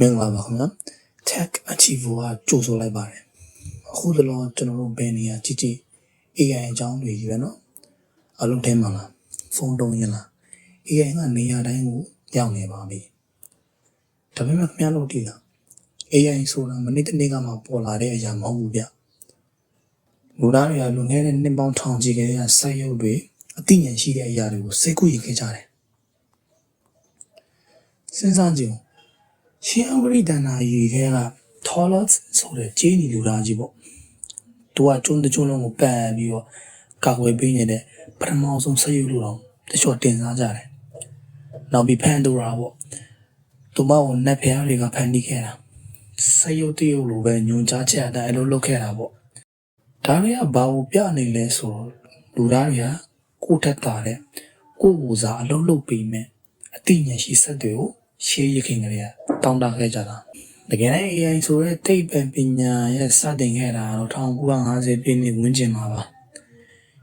မင်္ဂလာပါခင်ဗျာ Tech Achiever ကကြိုဆိုလိုက်ပါတယ်အခုတလောကျွန်တော်တို့ဘယ်နေရာကြည့် AI အကြောင်းတွေကြီးပဲเนาะအလုံးထဲမှာလားဖုန်းတုံးရင်လား AI ကနေရာတိုင်းကိုရောက်နေပါပြီဒါပေမဲ့ခင်ဗျားတို့သိလား AI ဆိုတာမနေ့တနေ့ကမှပေါ်လာတဲ့အရာမဟုတ်ဘူးဗျလူသားတွေကလွန်ခဲ့တဲ့နှစ်ပေါင်းထောင်ချီခဲ့တဲ့စိုက်ရုပ်တွေအသိဉာဏ်ရှိတဲ့အရာတွေကိုစိတ်ကူးရင်ခဲ့ကြတယ်စဉ်းစားကြည့်ရှင်းအောင်ဂရိတန်နာကြီးတွေက Taurus ဆိုတဲ့ဂျင်းနီလူသားကြီးပေါ့သူကကျွန်းတကျွန်းလုံးကိုပတ်ပြီးတော့ကာကွယ်ပေးနေတဲ့ပထမဆုံးဆက်ရုပ်လို့တော့တချို့တင်စားကြတယ်နောက်ပြီးဖန်တူရာပေါ့သူမကိုနတ်ဖျားတွေကဖန်တီးခဲ့တာဆက်ရုပ်တရုပ်လိုပဲညွန်ကြားချက်အတိုင်းအလုပ်လုပ်ခဲ့တာပေါ့ဒါတွေကဘာကိုပြနေလဲဆိုတော့လူသားတွေကကိုယ့်ထက်တာတဲ့ကိုယ့်ကိုယ်စားအလုပ်လုပ်ပေးမယ်အသိဉာဏ်ရှိစက်တွေကိုရှေးရခင်ကလေးကတောင်းတခဲ့ကြတာတကယ်တမ်း AI ဆိုတဲ့သိပ္ပံပညာရဲ့စတင်ခဲ့တာတော့1950ပြည့်နှစ်ဝန်းကျင်မှာပါ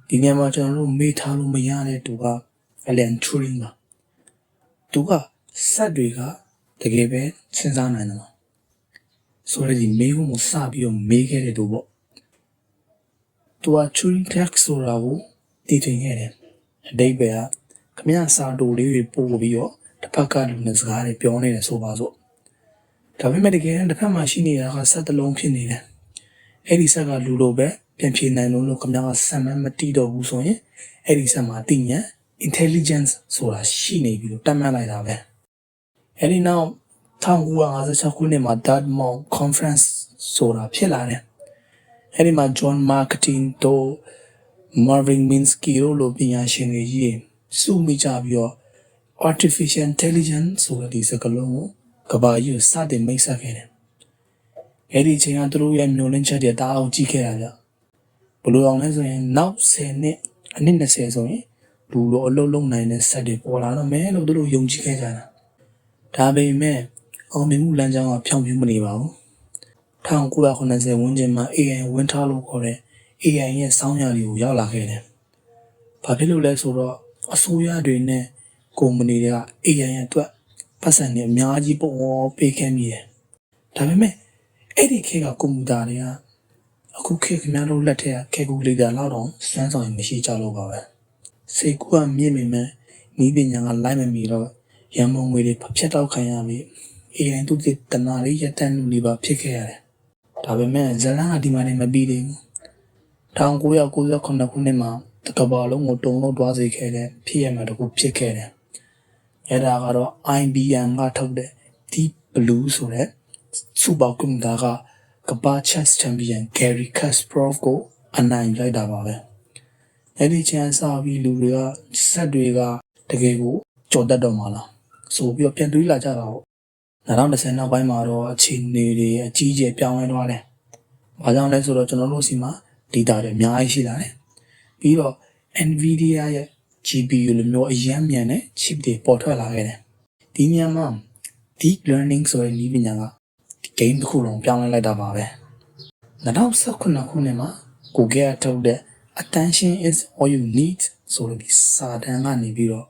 ဒီနေရာမှာကျွန်တော်တို့မေ့ထားလို့မရတဲ့သူက Alan Turing ပါသူကစက်တွေကတကယ်ပဲစဉ်းစားနိုင်တယ်ဆိုတော့ဒီမေးခွန်းကိုစပြီးတော့မေးခဲ့တဲ့သူပေါ့သူက Turing Tech ဆိုတာကိုတည်ထွင်ခဲ့တယ်အဓိပ္ပာယ်ကခမရစာတိုလေးတွေပို့ပြီးတော့တစ်ဖက်ကလူနဲ့စကားတွေပြောနေတယ်ဆိုပါစို့ဒါပေမဲ့တကယ်တမ်းတစ်ဖက်မှာရှိနေတာကစက်တလုံးဖြစ်နေတယ်အဲ့ဒီစက်ကလူလိုပဲပြန်ဖြေနိုင်လို့ခမရကစံမမတိတော့ဘူးဆိုရင်အဲ့ဒီစက်မှာသိဉာဏ် intelligence ဆိုတာရှိနေပြီလို့တတ်မှတ်လိုက်တာပဲအဲ့ဒီနောက်1956ခုနှစ်မှာ Dartmouth Conference ဆိုတာဖြစ်လာတယ်အဲ့ဒီမှာ John Marketing တို့ Marvin Minsky တို့လိုပညာရှင်တွေကြီးစုမိကြပြီးတော့Artificial Intelligence ဆိုတဲ့ဒီစကားလုံးကိုကဘာကြီးစတင်မိတ်ဆက်ခဲ့တယ်။အဲ့ဒီအချိန်ကသူတို့ရဲ့မျှော်လင့်ချက်တွေတအားအောင်ကြီးခဲ့တာဗျ။ဘယ်လိုအောင်လဲဆိုရင်နောက်10နှစ်အနည်း20ဆိုရင်လူလိုအလုံးလုံးနိုင်တဲ့စက်တွေပေါ်လာတော့မယ်လို့သူတို့ယုံကြည်ခဲ့ကြတာ။ဒါပေမဲ့အောင်မြင်မှုလမ်းကြောင်းကဖြောင့်ပြမနေပါဘူး။1990ဝန်းကျင်မှာ AI ဝင်ထားလို့ခေါ်တဲ့ AI ရဲ့စောင်းရတွေကိုရောက်လာခဲ့တယ်။ဘာဖြစ်လို့လဲဆိုတော့အစိုးရတွေနဲ့ကုမ္ပဏီတွေက AI ရဲ့အတွက်ပတ်စံတွေအများကြီးပုံပေးခဲ့မိတယ်။ဒါပေမဲ့အဲ့ဒီခေတ်ကကွန်ပျူတာတွေကအခုခေတ်ခင်ဗျားတို့လက်ထက်ကယ်ကူလေတာလောက်တော့စွမ်းဆောင်ရည်မရှိကြလို့ပါပဲ။စိတ်ကူးကမြင့်မိမယ်။ဤပညာကလိုက်မမီတော့ရန်မုံငွေတွေဖြတ်တောက်ခံရပြီး AI သူတည်တနာလေးရတန်းလူတွေပါဖြစ်ခဲ့ရတယ်။ဒါပေမဲ့ဇလန်ကဒီမှာနေမပြီးသေးဘူး။1998ခုနှစ်မှာတကဘာလုံးကိုတုံ့လောက်သွားစေခဲ့တဲ့ဖြစ်ရမှာတခုဖြစ်ခဲ့တယ်။အဲ့ဒါကတော့ IBM ကထုတ်တဲ့ Deep Blue ဆိုတဲ့စူပါကွန်ပျူတာကကမ္ဘာ Chess Champion Garry Kasparov ကိုအနိုင်လိုက်တာပါပဲ။အဲ့ဒီချန်စာပြီးလူတွေကစက်တွေကတကယ်ကိုကြော်တတ်တော့မှာလားဆိုပြီးတော့ပြန်တွေးလာကြတာပေါ့။2010နောက်ပိုင်းမှာတော့အခြေအနေတွေအကြီးအကျယ်ပြောင်းလဲသွားတယ်။ဘာကြောင့်လဲဆိုတော့ကျွန်တော်တို့စီမှာ data တွေအများကြီးရှိလာတယ်။ပြီးတော့ Nvidia ရဲ့ GPU လိုမျိုးအရန်မြန်တဲ့ chip တွေပေါ်ထွက်လာခဲ့တယ်။ဒီနေရာမှာ deep learning ဆိုတဲ့နည်းပညာကဒီ game တစ်ခုလုံးပြောင်းလဲလိုက်တာပါပဲ။2019ခုနှစ်မှာ Google ထုတ်တဲ့ Attention is all you need ဆိုတဲ့ဒီစာတမ်းကနေပြီးတော့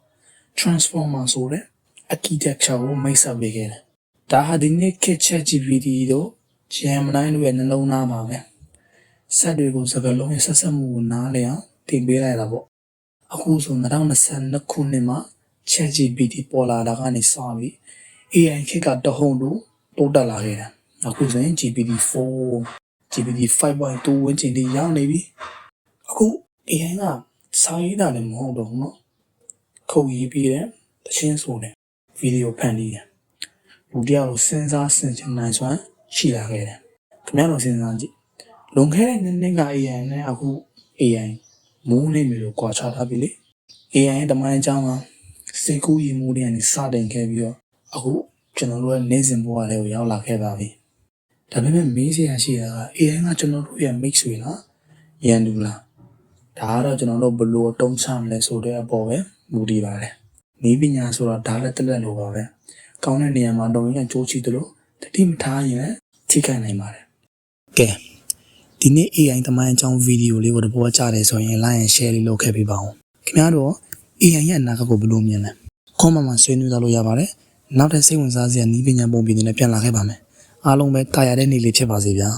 Transformer ဆိုတဲ့ architecture ကိုမိတ်ဆက်ပေးခဲ့တယ်။ဒါဟာဒီနေ့ ChatGPT တို့ Gemini တို့ရဲ့နှလုံးသားပါပဲ။စက်တွေကိုစကားလုံးရဲ့ဆက်ဆက်မှုကိုနားလည်အောင်တင်ပေးလိုက်တာပေါ့အခုဆို2022ခုနှစ်မှာ ChatGPT ပေါ်လာတာကနေစပြီး AI ခေတ်ကတဟုန်တို့တိုးတက်လာခဲ့တယ်အခုဆိုရင် GPT-4 GPT-5.2 ဝန်းကျင်တွေရောက်နေပြီအခု AI ကစာရေးတာလည်းမဟုတ်တော့ဘူးเนาะခုတ်ရေးပြီးတဲ့တခြင်းဆိုတဲ့ဗီဒီယိုဖန်တီးတယ်လူတယောက်ကိုစဉ်းစားဆင်ခြင်နိုင်စွမ်းရှိလာခဲ့တယ်ခင်ဗျားတို့စဉ်းစားကြည့်လွန်ခဲ့တဲ့နှစ်က AI နဲ့အခု AI မူးနေမျိုးကွာခြားထားပြီလေ AI ရဲ့တမိုင်းအကြောင်းကစိတ်ကူးယဉ်မှုတွေကနေစတင်ခဲ့ပြီးတော့အခုကျွန်တော်တို့ရဲ့နေစဉ်ဘဝလေးကိုရောက်လာခဲ့ပါပြီဒါပေမဲ့မေးစရာရှိတာက AI ကကျွန်တော်တို့ရဲ့မိတ်ဆွေလားရန်သူလားဒါကတော့ကျွန်တော်တို့ဘယ်လိုအတုံးချမလဲဆိုတဲ့အပေါ်ပဲမူတည်ပါတယ်နည်းပညာဆိုတာဒါလည်းတက်လက်လိုပါပဲကောင်းတဲ့နေရာမှာတော့ရင်အကျိုးရှိသလိုတတိမထားရင်လည်းထိခိုက်နိုင်ပါတယ်ကဲဒီနေ့ AI တမိုင်းအကြောင်းဗီဒီယိုလေးကိုတပေါ်ကြားတယ်ဆိုရင် like and share လေးလုပ်ခဲ့ပေးပါဦးခင်ဗျားတို့ AI ရဲ့အနာဂတ်ကိုဘယ်လိုမြင်လဲcomment မှာဆွေးနွေးကြလို့ရပါတယ် နောက်ထပ်စိတ်ဝင်စားစရာနည်းပညာပုံပြင်တွေနဲ့ပြန်လာခဲ့ပါမယ်အားလုံးပဲတာယာတဲ့နေ့လေးဖြစ်ပါစေဗျာ